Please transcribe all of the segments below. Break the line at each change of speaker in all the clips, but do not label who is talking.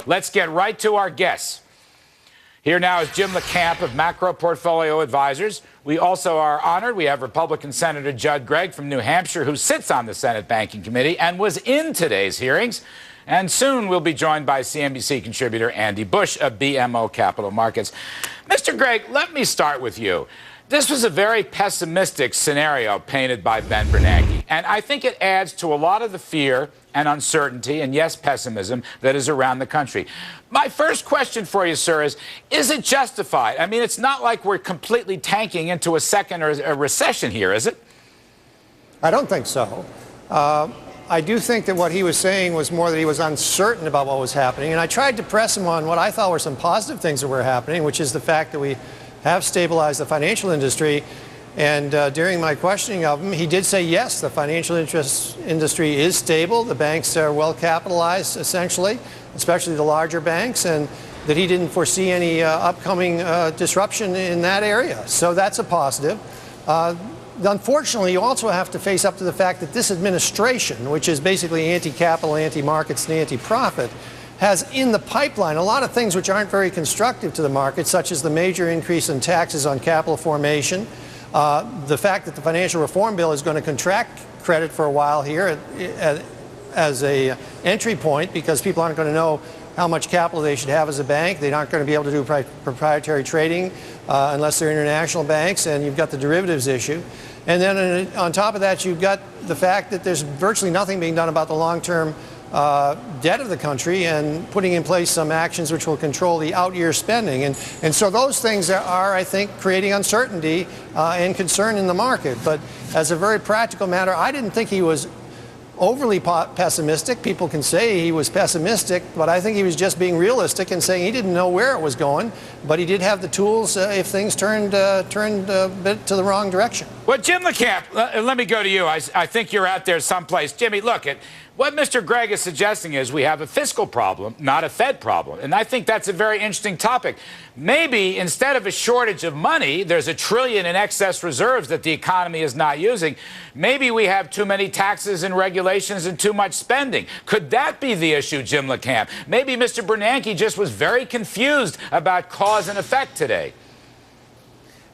let's get right to our guests. Here now is Jim LeCamp of Macro Portfolio Advisors. We also are honored. We have Republican Senator Gregg from New Hampshire, who sits on the Senate Banking Committee and was in today's hearings. And soon we'll be joined by CNBC contributor Andy Bush of BMO Capital Markets. Mr. Gregg, let me start with you. This was a very pessimistic scenario painted by Ben Bernanke, and I think it adds to a lot of the fear and uncertainty and, yes, pessimism that is around the country. My first question for you, sir, is it justified? I mean, it's not like we're completely tanking into a second or a recession here, is it?
I don't think so. I do think that what he was saying was more that he was uncertain about what was happening, and I tried to press him on what I thought were some positive things that were happening, which is the fact that we have stabilized the financial industry. And during my questioning of him, he did say, yes, the financial industry is stable. The banks are well capitalized, essentially, especially the larger banks, and that he didn't foresee any upcoming disruption in that area. So that's a positive. Unfortunately, you also have to face up to the fact that this administration, which is basically anti-capital, anti-markets, and anti-profit, has in the pipeline a lot of things which aren't very constructive to the market, such as the major increase in taxes on capital formation, the fact that the financial reform bill is going to contract credit for a while here as a entry point, because people aren't going to know how much capital they should have as a bank. They aren't going to be able to do proprietary trading unless they're international banks, and you've got the derivatives issue. And then on top of that, you've got the fact that there's virtually nothing being done about the long-term debt of the country and putting in place some actions which will control the out-year spending. And so those things are, I think, creating uncertainty and concern in the market. But as a very practical matter, I didn't think he was overly pessimistic. People can say he was pessimistic, but I think he was just being realistic and saying he didn't know where it was going, but he did have the tools if things turned a bit to the wrong direction.
Well, Jim LeCamp, let me go to you. I think you're out there someplace. Jimmy, look, what Mr. Gregg is suggesting is we have a fiscal problem, not a Fed problem. And I think that's a very interesting topic. Maybe instead of a shortage of money, there's $1 trillion in excess reserves that the economy is not using. Maybe we have too many taxes and regulations and too much spending. Could that be the issue, Jim LeCamp? Maybe Mr. Bernanke just was very confused about cause and effect today.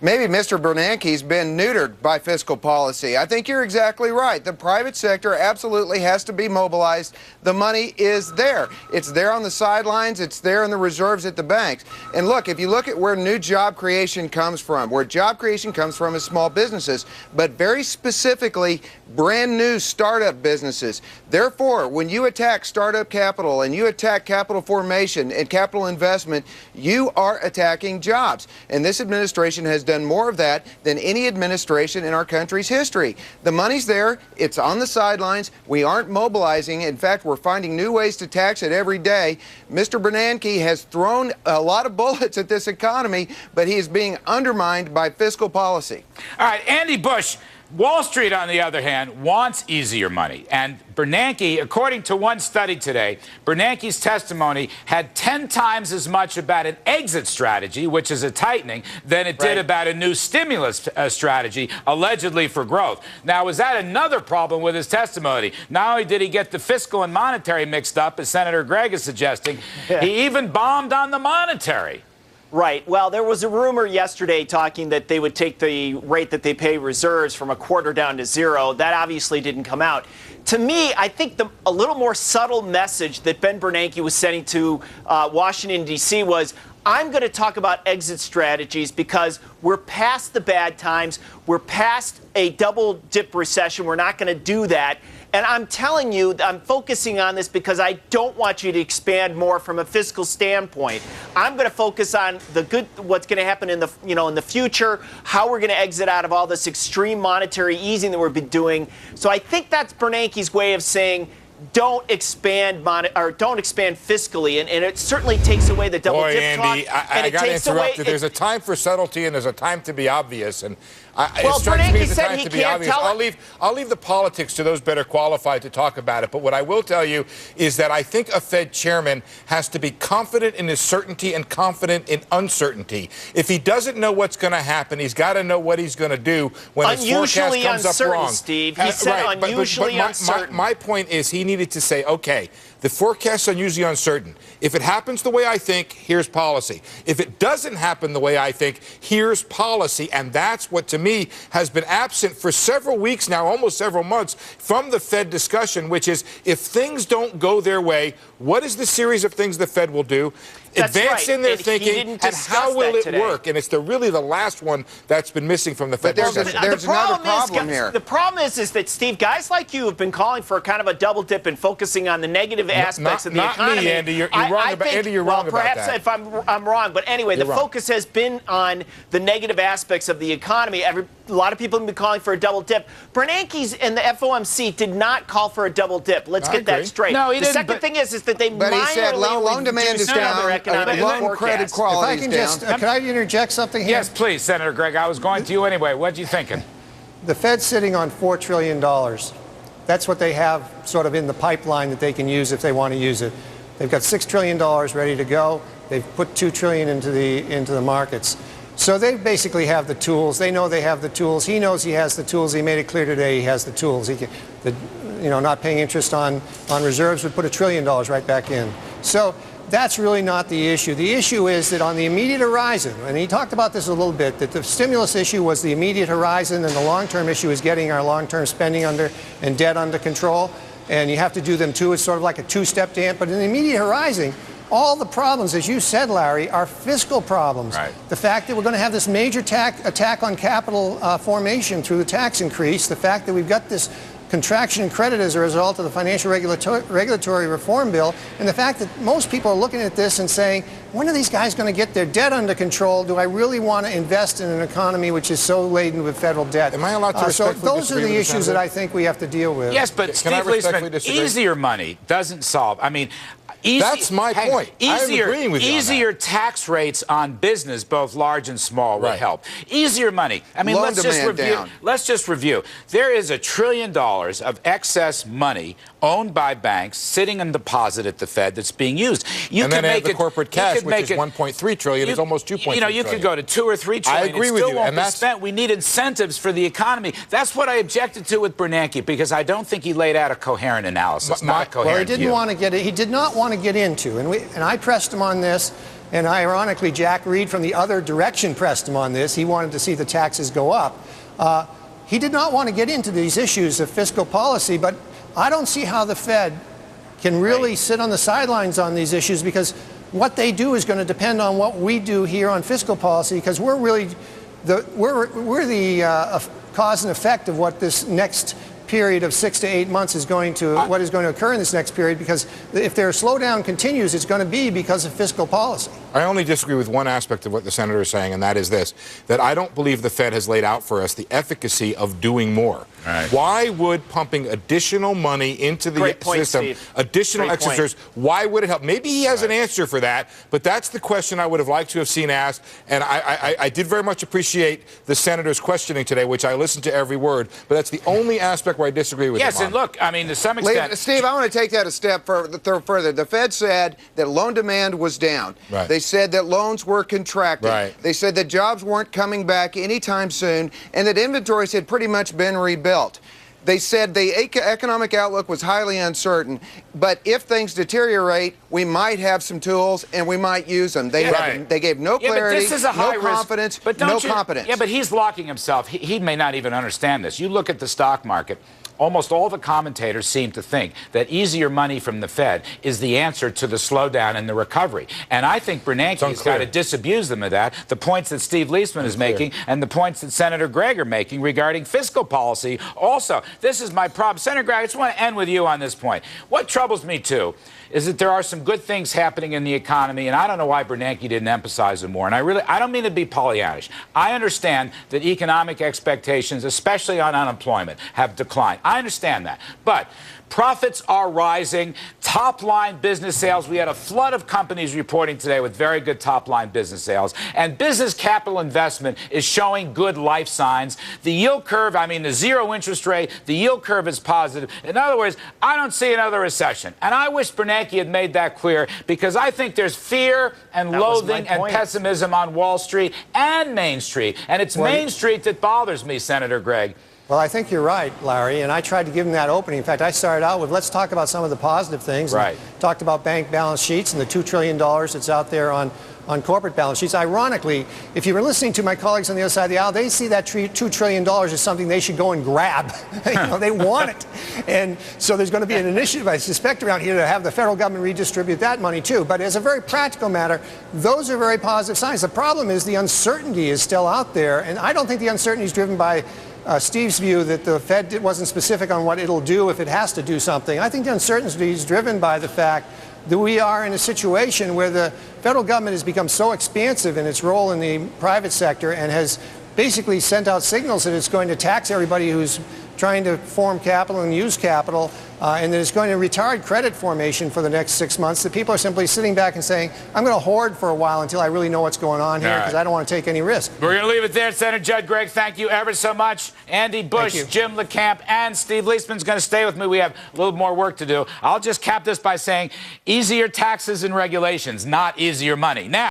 Maybe Mr. Bernanke's been neutered by fiscal policy. I think you're exactly right. The private sector absolutely has to be mobilized. The money is there. It's there on the sidelines. It's there in the reserves at the banks. And look, if you look at where new job creation comes from, where job creation comes from is small businesses, but very specifically brand new startup businesses. Therefore, when you attack startup capital and you attack capital formation and capital investment, you are attacking jobs. And this administration has done more of that than any administration in our country's history. The money's there. It's on the sidelines. We aren't mobilizing. In fact, we're finding new ways to tax it every day. Mr. Bernanke has thrown a lot of bullets at this economy, but he is being undermined by fiscal policy.
All right, Andy Bush. Wall Street, on the other hand, wants easier money. And Bernanke, according to one study today, Bernanke's testimony had 10 times as much about an exit strategy, which is a tightening, than it did about a new stimulus strategy, allegedly for growth. Now, was that another problem with his testimony? Not only did he get the fiscal and monetary mixed up, as Senator Gregg is suggesting, he even bombed on the monetary.
Right. Well, there was a rumor yesterday talking that they would take the rate that they pay reserves from 1/4 down to 0. That obviously didn't come out. To me, I think a little more subtle message that Ben Bernanke was sending to Washington, D.C. was, I'm going to talk about exit strategies because we're past the bad times. We're past a double-dip recession. We're not going to do that. And I'm telling you, I'm focusing on this because I don't want you to expand more from a fiscal standpoint. I'm going to focus on what's going to happen in the future, how we're going to exit out of all this extreme monetary easing that we've been doing. So I think that's Bernanke's way of saying, don't expand fiscally, and it certainly takes away the double dip talk.
Andy, I got to interrupt you. There's a time for subtlety and there's a time to be obvious, and
well,
it strikes me
Bernanke
as a
said
time
he
to be
can't
obvious.
tell
I'll leave the politics to those better qualified to talk about it. But what I will tell you is that I think a Fed chairman has to be confident in his certainty and confident in uncertainty. If he doesn't know what's going to happen, he's got to know what he's going to do when his forecast comes up wrong.
Steve. He said unusually uncertain.
My point is he needed to say, okay, The forecast's unusually uncertain. If it happens the way I think, here's policy. If it doesn't happen the way I think, here's policy. And that's what, to me, has been absent for several weeks now, almost several months, from the Fed discussion, which is if things don't go their way, what is the series of things the Fed will do?
That's
Advance
right.
in their
And
thinking, and how will it work? And it's really the last one that's been missing from the Fed discussion.
There's another problem here.
The problem is that, Steve, guys like you have been calling for kind of a double dip and focusing on the negative aspects of the economy.
Not me, Andy. You're wrong about Andy. You're wrong about that.
Perhaps if I'm wrong, but anyway, the focus has been on the negative aspects of the economy. A lot of people have been calling for a double dip. Bernanke and the FOMC did not call for a double dip. Let's get that straight.
No, he
the
didn't.
Second thing is that they
But he said loan demand is down, loan credit quality is down.
Can I interject something here?
Yes, please, Senator Gregg. I was going to you anyway. What are you thinking?
The Fed's sitting on $4 trillion. That's what they have sort of in the pipeline that they can use if they want to use it. They've got $6 trillion ready to go. They've put $2 trillion into the markets. So they basically have the tools. They know they have the tools. He knows he has the tools. He made it clear today he has the tools. Not paying interest on reserves would put $1 trillion right back in. So that's really not the issue. The issue is that on the immediate horizon, and he talked about this a little bit, that the stimulus issue was the immediate horizon, and the long-term issue is getting our long-term spending and debt under control. And you have to do them too. It's sort of like a two-step dance. But in the immediate horizon, all the problems, as you said, Larry, are fiscal problems.
Right.
The fact that we're going to have this major attack on capital formation through the tax increase, the fact that we've got this contraction in credit as a result of the financial regulatory reform bill, and the fact that most people are looking at this and saying, when are these guys going to get their debt under control? Do I really want to invest in an economy which is so laden with federal debt?
Am I allowed to
So
respectfully
those are
disagree
the
with
issues that I think we have to deal with.
Yes, but
Can I
Steve
respectfully
Leisman,
disagree?
easier money doesn't solve. I mean,
That's my point. I am agreeing with you on that.
Easier tax rates on business, both large and small, would help. Easier money. I mean,
Loan demand down.
Let's just review. There is $1 trillion of excess money owned by banks sitting in deposit at the Fed that's being used.
And then add the corporate cash, which is $1.3 trillion. It's almost $2.3 trillion.
You could go to $2 or $3 trillion.
I agree with you,
and that's spent. We need incentives for the economy. That's what I objected to with Bernanke, because I don't think he laid out a coherent analysis. Not a coherent
Well, he did not want to get into, and I pressed him on this, and ironically, Jack Reed from the other direction pressed him on this. He wanted to see the taxes go up. He did not want to get into these issues of fiscal policy, but I don't see how the Fed can really sit on the sidelines on these issues, because what they do is going to depend on what we do here on fiscal policy, because we're really the cause and effect of what this next period of 6 to 8 months is going to occur in this next period, because if their slowdown continues, it's going to be because of fiscal policy.
I only disagree with one aspect of what the senator is saying, and that is this, that I don't believe the Fed has laid out for us the efficacy of doing more.
Right.
Why would pumping additional money into the system,
Steve.
additional exercise, why would it help? Maybe he has an answer for that, but that's the question I would have liked to have seen asked, and I did very much appreciate the senator's questioning today, which I listened to every word, but that's the only aspect where I disagree with him.
Yes, and look, I mean, to some extent...
Steve, I want to take that a step further. The Fed said that loan demand was down.
Right.
They said that loans were contracting.
Right.
They said that jobs weren't coming back anytime soon, and that inventories had pretty much been rebuilt. They said the economic outlook was highly uncertain, but if things deteriorate, we might have some tools and we might use them. They gave no clarity, no confidence, no competence.
Yeah, but he's locking himself. He may not even understand this. You look at the stock market. Almost all the commentators seem to think that easier money from the Fed is the answer to the slowdown and the recovery. And I think Bernanke has got to disabuse them of that. The points that Steve Leisman is making and the points that Senator Gregg are making regarding fiscal policy also. This is my problem. Senator Gregg, I just want to end with you on this point. What troubles me, too, is that there are some good things happening in the economy, and I don't know why Bernanke didn't emphasize them more. And I don't mean to be Pollyannish. I understand that economic expectations, especially on unemployment, have declined. I understand that. But profits are rising. Top-line business sales. We had a flood of companies reporting today with very good top-line business sales. And business capital investment is showing good life signs. The yield curve, I mean, the zero interest rate, the yield curve is positive. In other words, I don't see another recession. And I wish Bernanke had made that clear, because I think there's fear and loathing and pessimism on Wall Street and Main Street. And it's Main Street that bothers me, Senator Gregg.
Well, I think you're right, Larry, and I tried to give him that opening. In fact, I started out with, let's talk about some of the positive things.
Right.
And talked about bank balance sheets and the $2 trillion that's out there on corporate balance sheets. Ironically, if you were listening to my colleagues on the other side of the aisle, they see that $2 trillion as something they should go and grab. They want it. And so there's going to be an initiative, I suspect, around here to have the federal government redistribute that money, too. But as a very practical matter, those are very positive signs. The problem is the uncertainty is still out there, and I don't think the uncertainty is driven by Steve's view that the Fed wasn't specific on what it'll do if it has to do something. I think the uncertainty is driven by the fact that we are in a situation where the federal government has become so expansive in its role in the private sector and has basically sent out signals that it's going to tax everybody who's trying to form capital and use capital, and that it's going to retard credit formation for the next 6 months, that people are simply sitting back and saying, I'm going to hoard for a while until I really know what's going on here because I don't want to take any risk.
We're going to leave it there. Senator Judd Gregg, thank you ever so much. Andy Bush, Jim LeCamp, and Steve Leisman's going to stay with me. We have a little more work to do. I'll just cap this by saying easier taxes and regulations, not easier money. Now.